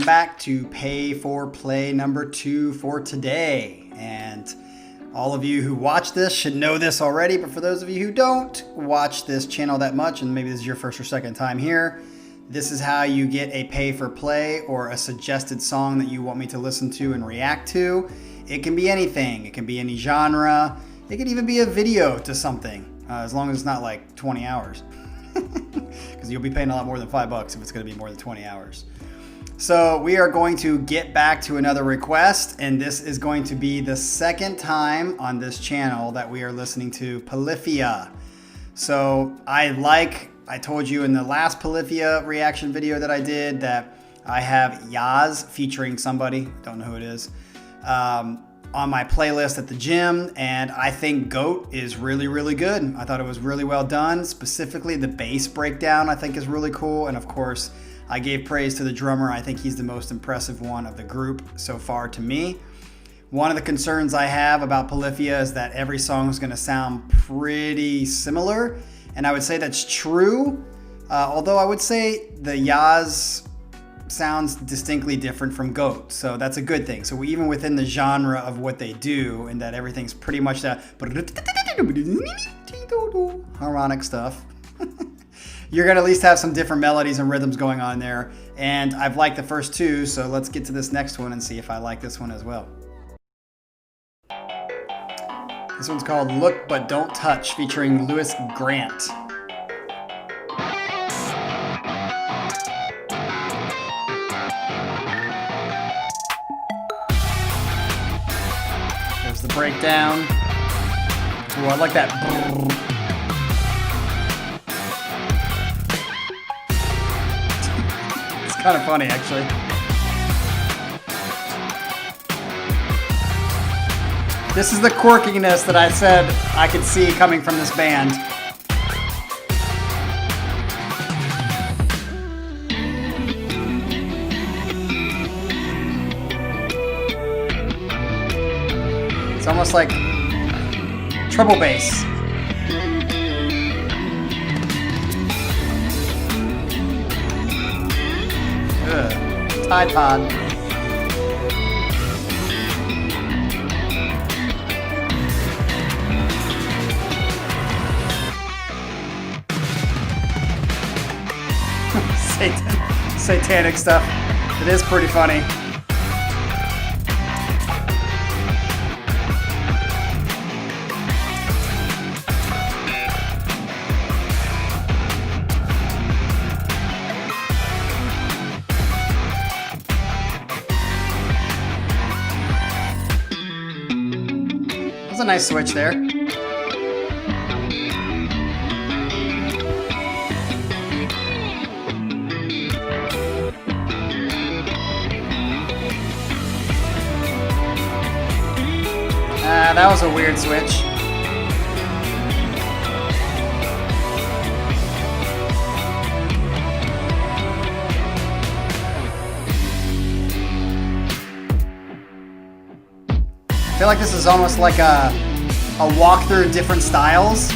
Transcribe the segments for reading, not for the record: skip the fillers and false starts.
welcome back to Pay for Play number 2 for today. And all of you who watch this should know this already, but for those of you who don't watch this channel that much, and maybe this is your first or second time here, this is how you get a Pay for Play or a suggested song that you want me to listen to and react to. It can be anything. It can be any genre. It could even be a video to something, as long as it's not like 20 hours. Because you'll be paying a lot more than $5 if it's going to be more than 20 hours. So we are going to get back to another request, and this is going to be the second time on this channel that we are listening to Polyphia. So I told you in the last Polyphia reaction video that I did that I have Yaz featuring somebody, don't know who it is, on my playlist at the gym, and I think GOAT is really, really good. I thought it was really well done. Specifically, the bass breakdown I think is really cool, and of course, I gave praise to the drummer. I think he's the most impressive one of the group so far to me. One of the concerns I have about Polyphia is that every song is going to sound pretty similar, and I would say that's true, although I would say the Yaz sounds distinctly different from GOAT, so that's a good thing. So even within the genre of what they do, and that everything's pretty much that harmonic stuff, you're gonna at least have some different melodies and rhythms going on there. And I've liked the first two, so let's get to this next one and see if I like this one as well. This one's called Look But Don't Touch, featuring Lewis Grant. The breakdown. Ooh, I like that. It's kind of funny, actually. This is the quirkiness that I said I could see coming from this band. It's almost like treble bass. Ugh. Tide Pod. Satanic stuff. It is pretty funny. That's a nice switch there. That was a weird switch. I feel like this is almost like a walk through different styles.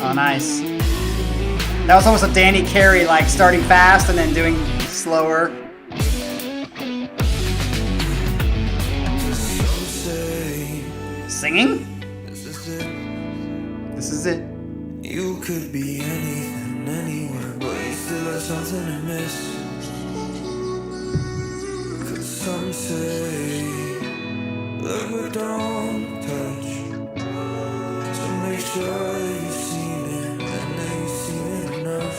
Oh, nice. That was almost a Danny Carey, like starting fast and then doing slower. Singing? This is it. You could be anything, anywhere, but you still have something to miss. 'Cause some say, look but don't touch. So make sure that you've seen it, and that you've seen it enough.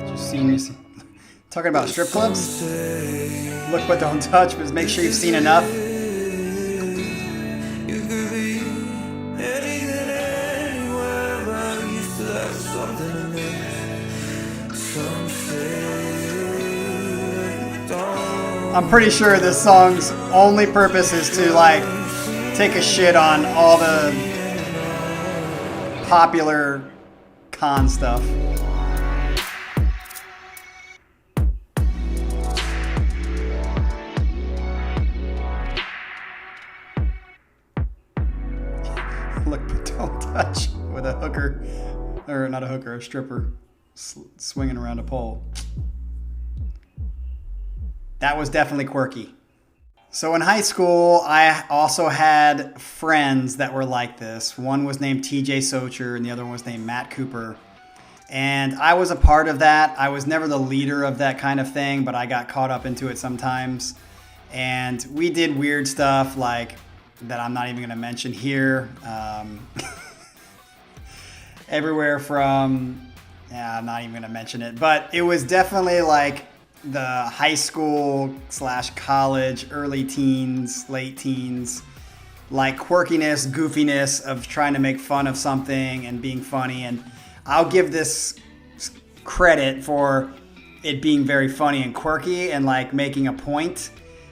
You've seen talking about strip clubs? Look but don't touch, but make sure you've seen enough. I'm pretty sure this song's only purpose is to like take a shit on all the popular con stuff. Look but don't touch. with a hooker, or not a hooker, a stripper swinging around a pole. That was definitely quirky. So in high school, I also had friends that were like this. One was named TJ Socher and the other one was named Matt Cooper. And I was a part of that. I was never the leader of that kind of thing, but I got caught up into it sometimes. And we did weird stuff like that I'm not even going to mention here. Everywhere from, I'm not even going to mention it, but it was definitely like the high school / college, early teens, late teens, like quirkiness, goofiness of trying to make fun of something and being funny. And I'll give this credit for it being very funny and quirky and like making a point.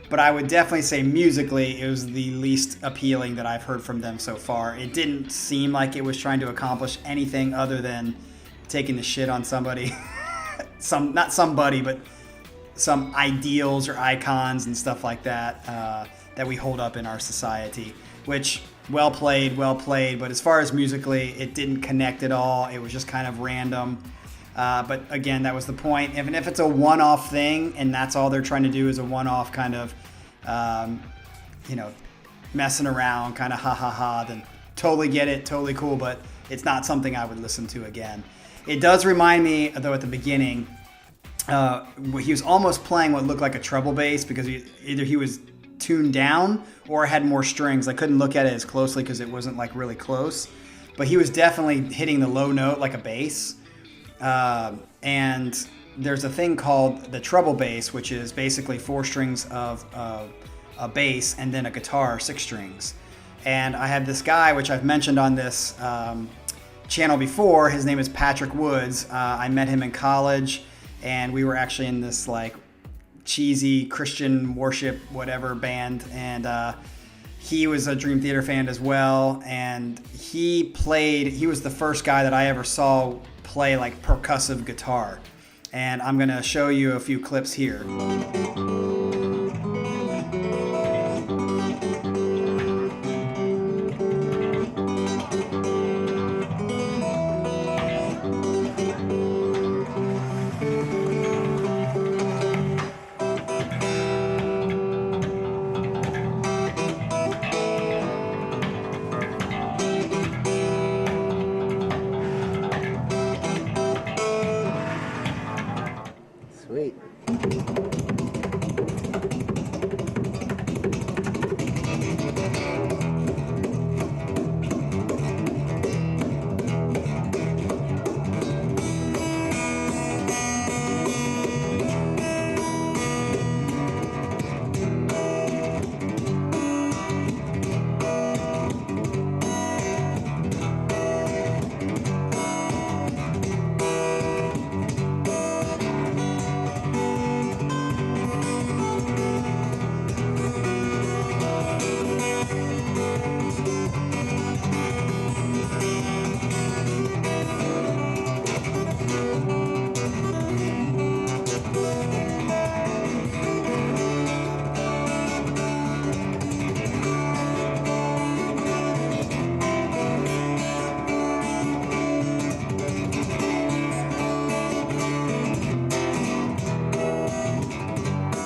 But I would definitely say musically, it was the least appealing that I've heard from them so far. It didn't seem like it was trying to accomplish anything other than taking the shit on somebody. Not somebody, but some ideals or icons and stuff like that that we hold up in our society, which well played. But as far as musically, it didn't connect at all. It was just kind of random. But again, that was the point. Even if it's a one-off thing and that's all they're trying to do is a one-off kind of, messing around, kind of ha, then totally get it, totally cool, but it's not something I would listen to again. It does remind me, though, at the beginning, he was almost playing what looked like a treble bass because either he was tuned down or had more strings. I couldn't look at it as closely because it wasn't like really close, but he was definitely hitting the low note like a bass. And there's a thing called the treble bass, which is basically 4 strings of a bass and then a guitar, 6 strings. And I had this guy, which I've mentioned on this channel before. His name is Patrick Woods. I met him in college, and we were actually in this like cheesy Christian worship whatever band, and he was a Dream Theater fan as well. And he was the first guy that I ever saw play like percussive guitar, and I'm gonna show you a few clips here. Sweet.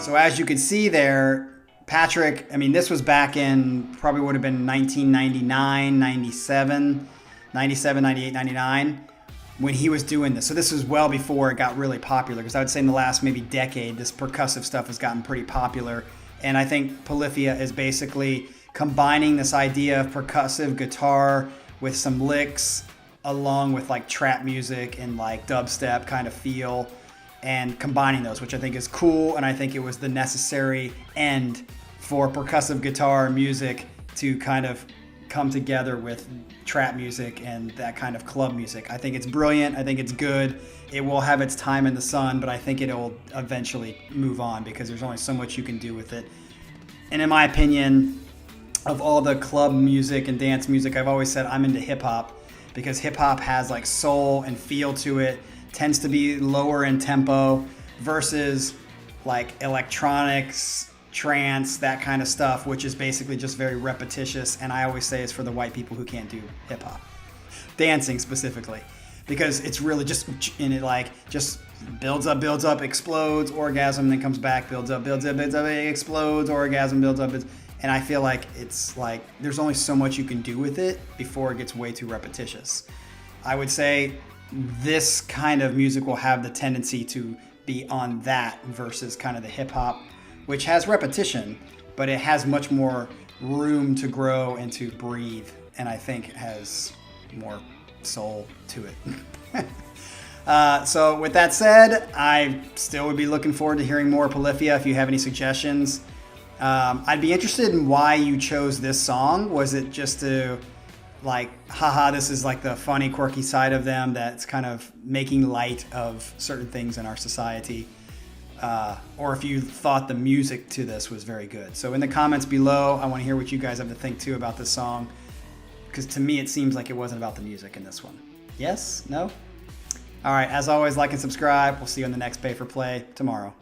So as you can see there, Patrick, I mean, this was back in, probably would have been 1999, 97, 98, 99, when he was doing this. So this was well before it got really popular, because I would say in the last maybe decade, this percussive stuff has gotten pretty popular. And I think Polyphia is basically combining this idea of percussive guitar with some licks, along with like trap music and like dubstep kind of feel, and combining those, which I think is cool. And I think it was the necessary end for percussive guitar music to kind of come together with trap music and that kind of club music. I think it's brilliant. I think it's good. It will have its time in the sun, but I think it'll eventually move on because there's only so much you can do with it. And in my opinion, of all the club music and dance music, I've always said I'm into hip hop, because hip hop has like soul and feel to it, tends to be lower in tempo versus like electronics, trance, that kind of stuff, which is basically just very repetitious. And I always say it's for the white people who can't do hip hop. dancing specifically, because it's really just, and it like just builds up, explodes, orgasm, then comes back, builds up, explodes, orgasm, builds up. And I feel like it's like there's only so much you can do with it before it gets way too repetitious. I would say this kind of music will have the tendency to be on that versus kind of the hip hop, which has repetition, but it has much more room to grow and to breathe, and I think it has more soul to it. So with that said, I still would be looking forward to hearing more Polyphia. If you have any suggestions, I'd be interested in why you chose this song. Was it just to like, haha, this is like the funny, quirky side of them that's kind of making light of certain things in our society? Or if you thought the music to this was very good. So in the comments below, I want to hear what you guys have to think too about this song, because to me it seems like it wasn't about the music in this one. Yes? No? All right, as always, like and subscribe. We'll see you on the next Pay for Play tomorrow.